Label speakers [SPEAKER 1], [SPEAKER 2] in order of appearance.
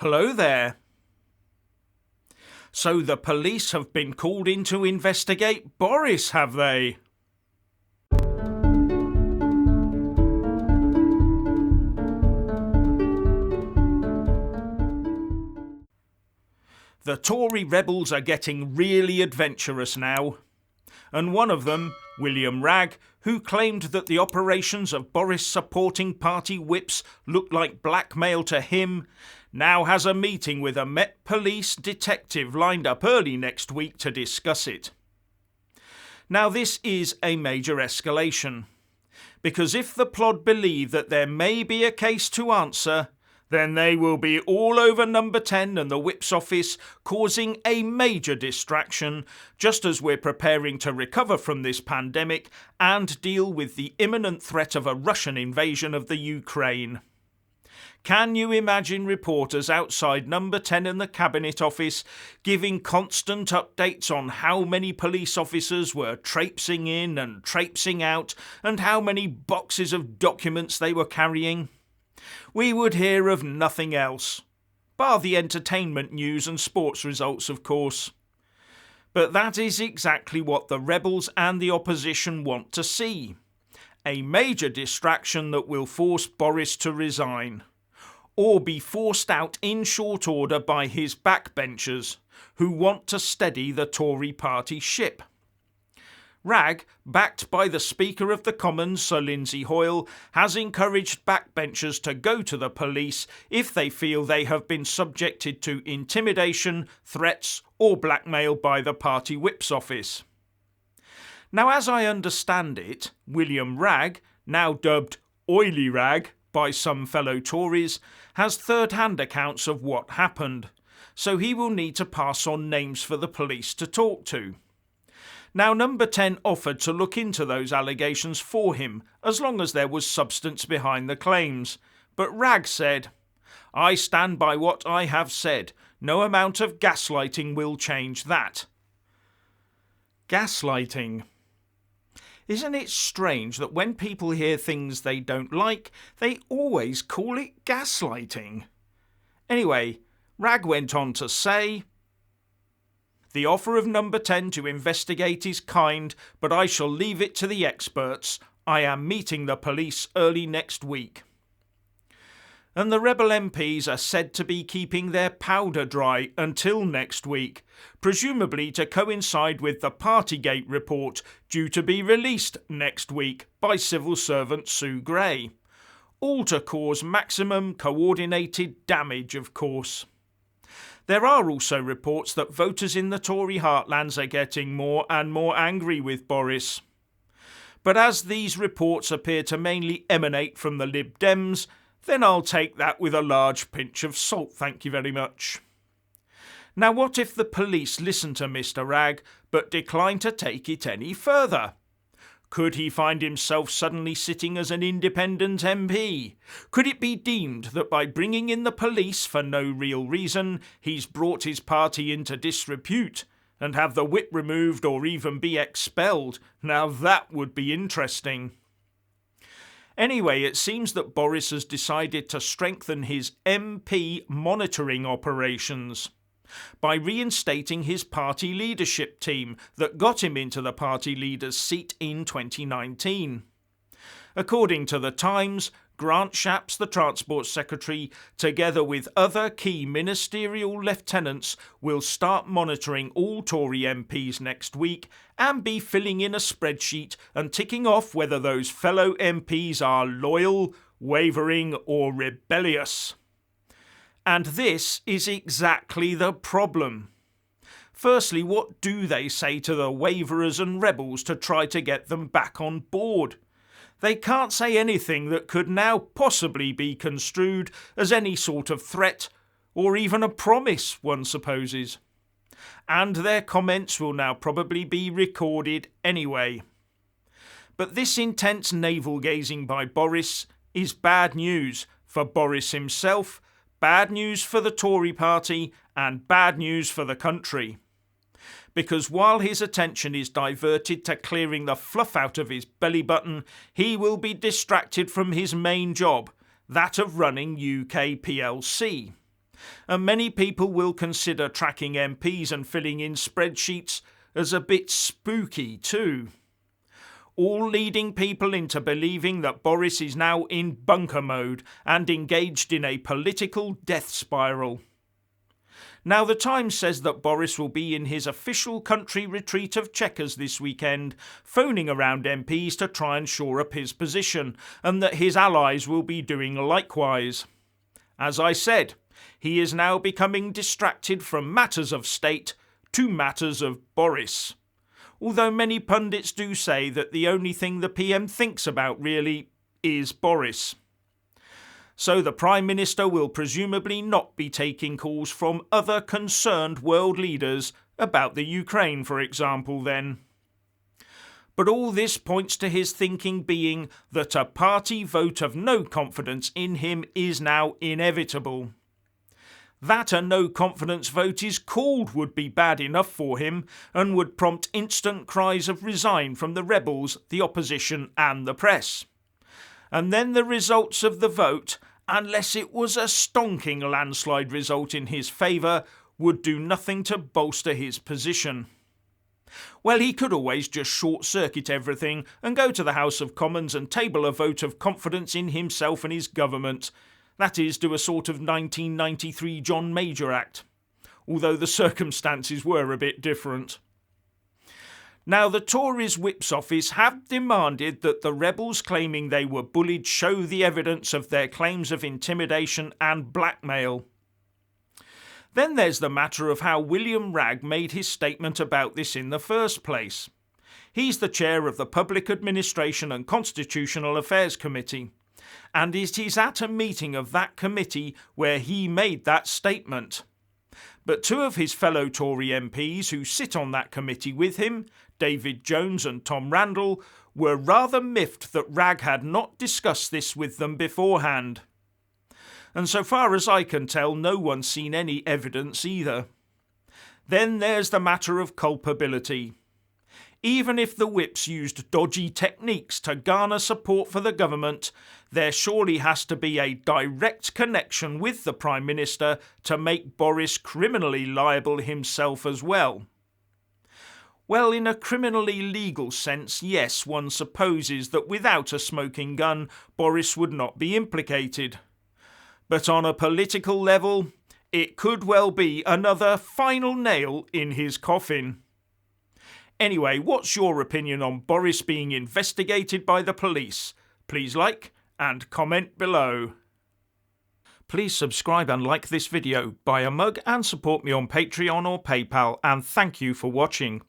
[SPEAKER 1] Hello there. So the police have been called in to investigate Boris, have they? The Tory rebels are getting really adventurous now. And one of them, Wragg, who claimed that the operations of Boris supporting party whips looked like blackmail to him, now has a meeting with a Met Police detective lined up early next week to discuss it. Now this is a major escalation, because if the plod believe that there may be a case to answer, then they will be all over number 10 and the whip's office, causing a major distraction, just as we're preparing to recover from this pandemic and deal with the imminent threat of a Russian invasion of the Ukraine. Can you imagine reporters outside number 10 in the Cabinet Office giving constant updates on how many police officers were traipsing in and traipsing out and how many boxes of documents they were carrying? We would hear of nothing else, bar the entertainment news and sports results, of course. But that is exactly what the rebels and the opposition want to see. A major distraction that will force Boris to resign, or be forced out in short order by his backbenchers, who want to steady the Tory party ship. Wragg, backed by the Speaker of the Commons, Sir Lindsay Hoyle, has encouraged backbenchers to go to the police if they feel they have been subjected to intimidation, threats or blackmail by the party whip's office. Now, as I understand it, Wragg, now dubbed Oily Wragg by some fellow Tories, has third-hand accounts of what happened, so he will need to pass on names for the police to talk to. Now, number 10 offered to look into those allegations for him, as long as there was substance behind the claims. But Wragg said, "I stand by what I have said. No amount of gaslighting will change that." Gaslighting. Isn't it strange that when people hear things they don't like, they always call it gaslighting? Anyway, Wragg went on to say, "The offer of number 10 to investigate is kind, but I shall leave it to the experts. I am meeting the police early next week." And the rebel MPs are said to be keeping their powder dry until next week, presumably to coincide with the Partygate report due to be released next week by civil servant Sue Gray. All to cause maximum coordinated damage, of course. There are also reports that voters in the Tory heartlands are getting more and more angry with Boris. But as these reports appear to mainly emanate from the Lib Dems, then I'll take that with a large pinch of salt, thank you very much. Now, what if the police listen to Mr. Wragg but decline to take it any further? Could he find himself suddenly sitting as an independent MP? Could it be deemed that by bringing in the police for no real reason, he's brought his party into disrepute and have the whip removed or even be expelled? Now that would be interesting. Anyway, it seems that Boris has decided to strengthen his MP monitoring operations by reinstating his party leadership team that got him into the party leader's seat in 2019. According to The Times, Grant Shapps, the Transport Secretary, together with other key ministerial lieutenants, will start monitoring all Tory MPs next week and be filling in a spreadsheet and ticking off whether those fellow MPs are loyal, wavering or rebellious. And this is exactly the problem. Firstly, what do they say to the waverers and rebels to try to get them back on board? They can't say anything that could now possibly be construed as any sort of threat or even a promise, one supposes. And their comments will now probably be recorded anyway. But this intense navel-gazing by Boris is bad news for Boris himself, bad news for the Tory party, and bad news for the country. Because while his attention is diverted to clearing the fluff out of his belly button, he will be distracted from his main job, that of running UK PLC. And many people will consider tracking MPs and filling in spreadsheets as a bit spooky too. All leading people into believing that Boris is now in bunker mode and engaged in a political death spiral. Now, the Times says that Boris will be in his official country retreat of Chequers this weekend, phoning around MPs to try and shore up his position, and that his allies will be doing likewise. As I said, he is now becoming distracted from matters of state to matters of Boris. Although many pundits do say that the only thing the PM thinks about really is Boris. So the Prime Minister will presumably not be taking calls from other concerned world leaders about the Ukraine, for example, then. But all this points to his thinking being that a party vote of no confidence in him is now inevitable. That a no confidence vote is called would be bad enough for him and would prompt instant cries of resign from the rebels, the opposition and the press. And then the results of the vote, unless it was a stonking landslide result in his favour, would do nothing to bolster his position. Well, he could always just short-circuit everything and go to the House of Commons and table a vote of confidence in himself and his government. That is, do a sort of 1993 John Major act, although the circumstances were a bit different. Now, the Tories' Whip's office have demanded that the rebels claiming they were bullied show the evidence of their claims of intimidation and blackmail. Then there's the matter of how William Wragg made his statement about this in the first place. He's the chair of the Public Administration and Constitutional Affairs Committee, and it is at a meeting of that committee where he made that statement. But two of his fellow Tory MPs who sit on that committee with him, David Jones and Tom Randall, were rather miffed that Wragg had not discussed this with them beforehand. And so far as I can tell, no one's seen any evidence either. Then there's the matter of culpability. Even if the whips used dodgy techniques to garner support for the government, there surely has to be a direct connection with the Prime Minister to make Boris criminally liable himself as well. Well, in a criminally legal sense, yes, one supposes that without a smoking gun, Boris would not be implicated. But on a political level, it could well be another final nail in his coffin. Anyway, what's your opinion on Boris being investigated by the police? Please like and comment below. Please subscribe and like this video, buy a mug and support me on Patreon or PayPal, and thank you for watching.